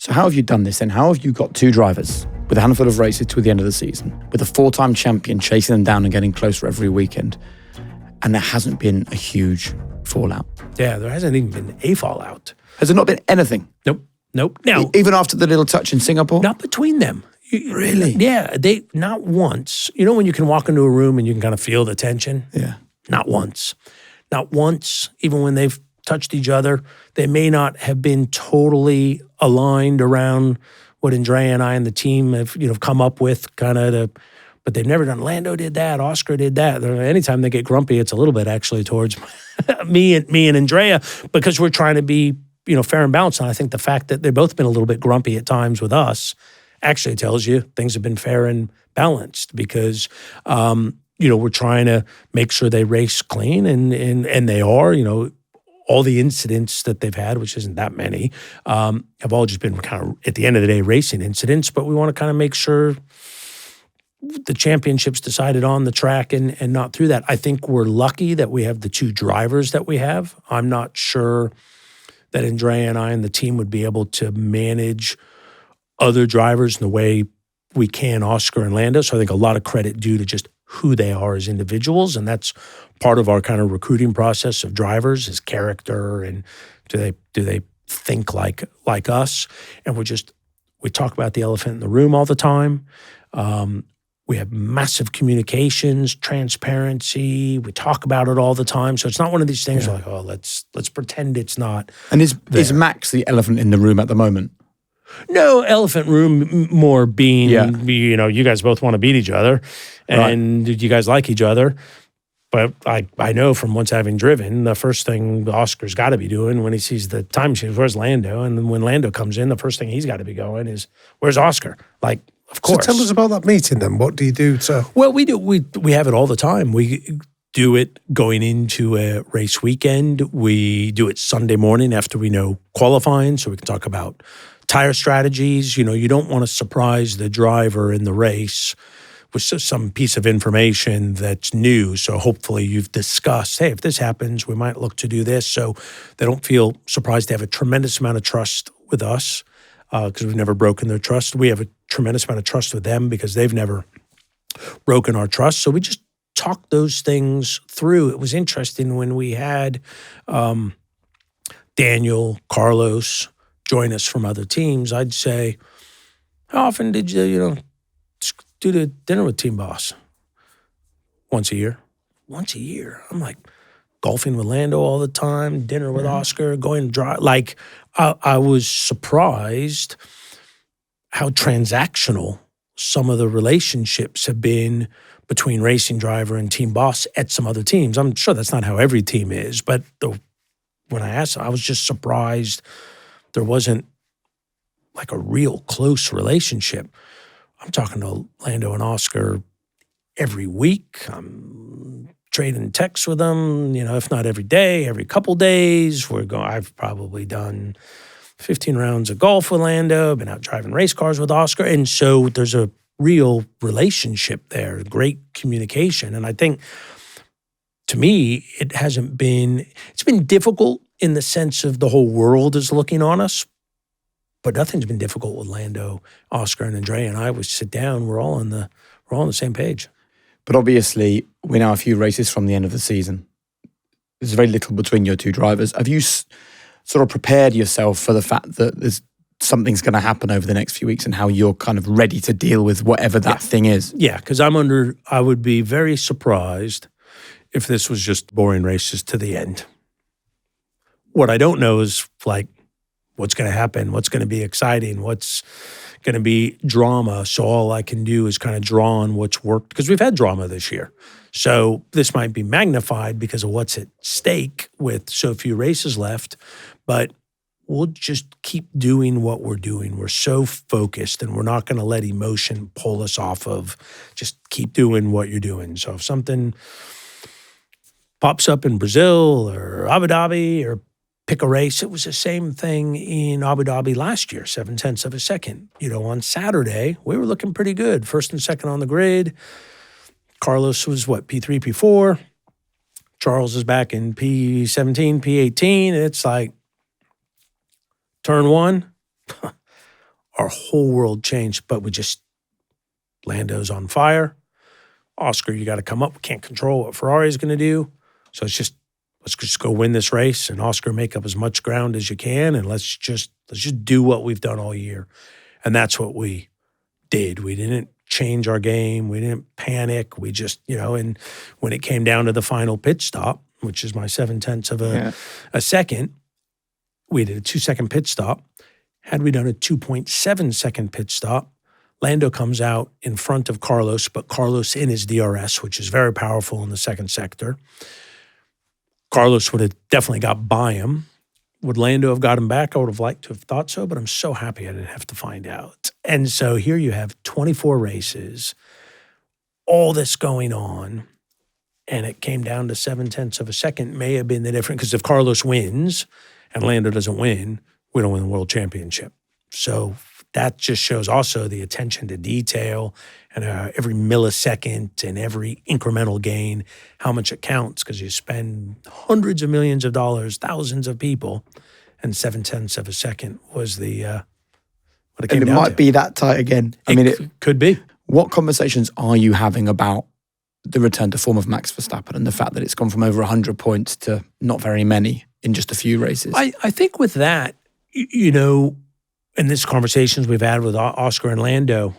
So how have you done this then? How have you got two drivers with a handful of races to the end of the season, with a four-time champion chasing them down and getting closer every weekend, and there hasn't been a huge fallout? Yeah, there hasn't even been a fallout. Has there not been anything? Nope. Now, even after the little touch in Singapore? not between them. Really? Yeah, they not once. You know when you can walk into a room and you can kind of feel the tension? Yeah. Not once. Not once, even when they've touched each other. They may not have been totally aligned around what Andrea and I and the team have, come up with but they've never done. Lando did that. Oscar did that. Anytime they get grumpy, it's a little bit actually towards me and Andrea, because we're trying to be, fair and balanced. And I think the fact that they've both been a little bit grumpy at times with us actually tells you things have been fair and balanced, because, we're trying to make sure they race clean, and they are, all the incidents that they've had, which isn't that many, have all just been kind of, at the end of the day, racing incidents. But we want to kind of make sure the championship's decided on the track and not through that. I think we're lucky that we have the two drivers that we have. I'm not sure that Andrea and I and the team would be able to manage other drivers in the way we can Oscar and Lando. So I think a lot of credit due to just who they are as individuals. And that's part of our kind of recruiting process of drivers, is character, and do they think like us? And we talk about the elephant in the room all the time. We have massive communications, transparency. We talk about it all the time. So it's not one of these things like, let's pretend it's not. And is Max the elephant in the room at the moment? No, elephant room more being, you guys both want to beat each other, and you guys like each other. But I know from once having driven, the first thing Oscar's got to be doing when he sees the time sheet, where's Lando? And then when Lando comes in, the first thing he's got to be going is, where's Oscar? Like, of course. So tell us about that meeting then. What do you do to... Well, we do. We have it all the time. We do it going into a race weekend. We do it Sunday morning after we know qualifying, so we can talk about tire strategies. You don't want to surprise the driver in the race with some piece of information that's new. So hopefully you've discussed, hey, if this happens, we might look to do this. So they don't feel surprised. They have a tremendous amount of trust with us because we've never broken their trust. We have a tremendous amount of trust with them because they've never broken our trust. So we just talk those things through. It was interesting when we had Daniel, Carlos join us from other teams. I'd say, how often did you, do the dinner with Team Boss? Once a year. Once a year. I'm like, golfing with Lando all the time, dinner with Oscar, going to drive. Like, I was surprised how transactional some of the relationships have been between racing driver and Team Boss at some other teams. I'm sure that's not how every team is, but when I asked, I was just surprised there wasn't like a real close relationship. I'm talking to Lando and Oscar every week. I'm trading texts with them, if not every day, every couple days. I've probably done 15 rounds of golf with Lando, been out driving race cars with Oscar. And so there's a real relationship there, great communication. And I think, to me, it's been difficult in the sense of the whole world is looking on us, but nothing's been difficult with Lando, Oscar, and Andrea. And I would sit down, we're all on the same page. But obviously, we're now a few races from the end of the season. There's very little between your two drivers. Have you sort of prepared yourself for the fact that something's going to happen over the next few weeks, and how you're kind of ready to deal with whatever that thing is? Yeah, because I would be very surprised if this was just boring races to the end. What I don't know is, like, what's going to happen, what's going to be exciting, what's going to be drama. So all I can do is kind of draw on what's worked, because we've had drama this year. So this might be magnified because of what's at stake with so few races left, but we'll just keep doing what we're doing. We're so focused, and we're not going to let emotion pull us off of just keep doing what you're doing. So if something pops up in Brazil or Abu Dhabi, or pick a race, it was the same thing in Abu Dhabi last year, 0.7 of a second. On Saturday, we were looking pretty good, first and second on the grid. Carlos was P3, P4. Charles is back in P17, P18. It's like, turn one, our whole world changed. But Lando's on fire. Oscar, you got to come up. We can't control what Ferrari's going to do. So let's just go win this race, and Oscar, make up as much ground as you can, and let's just do what we've done all year. And that's what we did. We didn't change our game. We didn't panic. We just, and when it came down to the final pit stop, which is my 0.7 of a second, we did a 2-second pit stop. Had we done a 2.7-second pit stop, Lando comes out in front of Carlos, but Carlos in his DRS, which is very powerful in the second sector. Carlos would have definitely got by him. Would Lando have got him back? I would have liked to have thought so, but I'm so happy I didn't have to find out. And so here you have 24 races, all this going on, and it came down to 0.7 of a second. May have been the difference, because if Carlos wins and Lando doesn't win, we don't win the world championship. So that just shows also the attention to detail and every millisecond and every incremental gain, how much it counts, because you spend hundreds of millions of dollars, thousands of people, and 0.7 of a second was what it came down to. And it might be that tight again. It could be. What conversations are you having about the return to form of Max Verstappen and the fact that it's gone from over 100 points to not very many in just a few races? I think with that, in these conversations we've had with Oscar and Lando.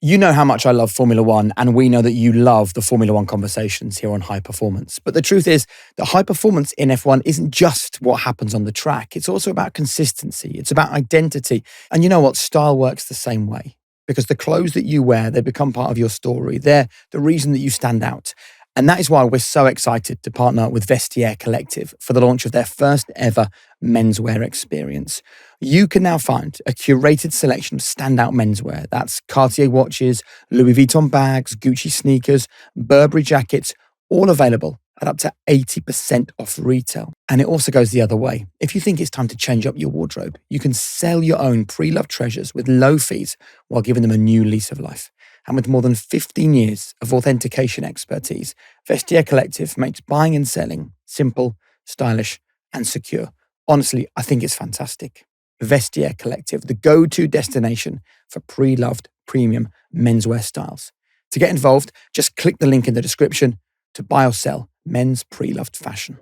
You know how much I love Formula One, and we know that you love the Formula One conversations here on High Performance. But the truth is that high performance in F1 isn't just what happens on the track. It's also about consistency. It's about identity. And you know what? Style works the same way, because the clothes that you wear, they become part of your story. They're the reason that you stand out. And that is why we're so excited to partner with Vestiaire Collective for the launch of their first ever menswear experience. You can now find a curated selection of standout menswear. That's Cartier watches, Louis Vuitton bags, Gucci sneakers, Burberry jackets, all available at up to 80% off retail. And it also goes the other way. If you think it's time to change up your wardrobe, you can sell your own pre-loved treasures with low fees while giving them a new lease of life. And with more than 15 years of authentication expertise, Vestiaire Collective makes buying and selling simple, stylish, and secure. Honestly, I think it's fantastic. Vestiaire Collective, the go-to destination for pre-loved premium menswear styles. To get involved, just click the link in the description to buy or sell men's pre-loved fashion.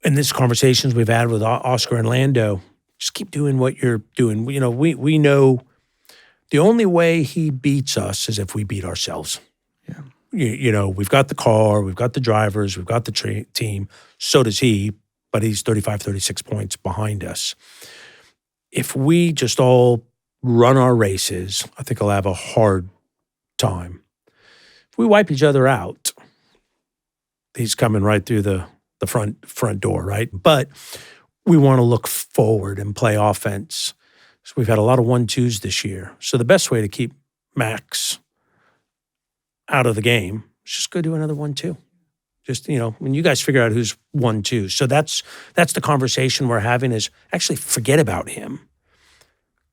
In these conversations we've had with Oscar and Lando, just keep doing what you're doing. We know the only way he beats us is if we beat ourselves. Yeah. We've got the car, we've got the drivers, we've got the team. So does he, but he's 35, 36 points behind us. If we just all run our races, I think I'll have a hard time. If we wipe each other out, he's coming right through the front door, right? But we want to look forward and play offense. So we've had a lot of 1-2s this year. So the best way to keep Max out of the game is just go do another 1-2. Just, when you guys figure out who's 1-2. So that's the conversation we're having, is actually forget about him,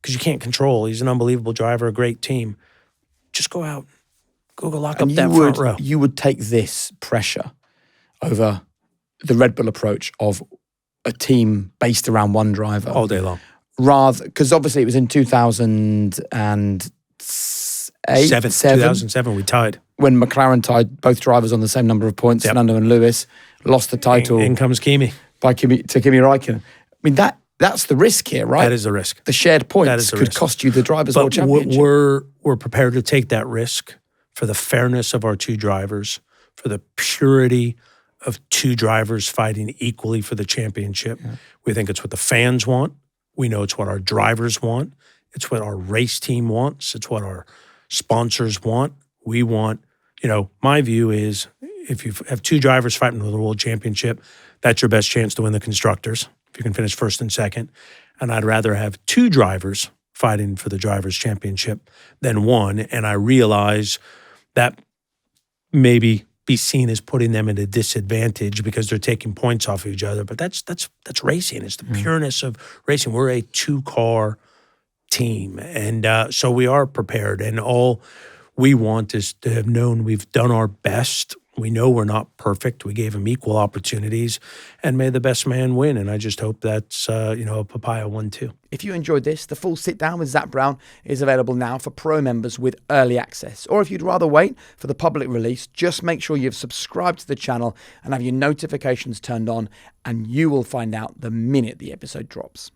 because you can't control. He's an unbelievable driver, a great team. Just go out, go lock up that front row. You would take this pressure over the Red Bull approach of a team based around one driver all day long. Rather, because obviously it was in 2007, 2007 we tied. When McLaren tied both drivers on the same number of points, Fernando and Lewis, lost the title. In comes Kimi. To Kimi Räikkönen. I mean, that's the risk here, right? That is the risk. The shared points could cost you the Drivers' World Championship. We're prepared to take that risk for the fairness of our two drivers, for the purity of two drivers fighting equally for the championship. Yeah. We think it's what the fans want. We know it's what our drivers want. It's what our race team wants. It's what our sponsors want. We want, my view is if you have two drivers fighting for the world championship, that's your best chance to win the constructors, if you can finish first and second. And I'd rather have two drivers fighting for the drivers' championship than one. And I realize that maybe be seen as putting them at a disadvantage because they're taking points off of each other. But that's racing. It's the pureness of racing. We're a two-car team. And so we are prepared. And all we want is to have known we've done our best We know we're not perfect. We gave him equal opportunities, and may the best man win. And I just hope that's a papaya one too. If you enjoyed this, the full sit-down with Zach Brown is available now for Pro members with early access. Or if you'd rather wait for the public release, just make sure you've subscribed to the channel and have your notifications turned on, and you will find out the minute the episode drops.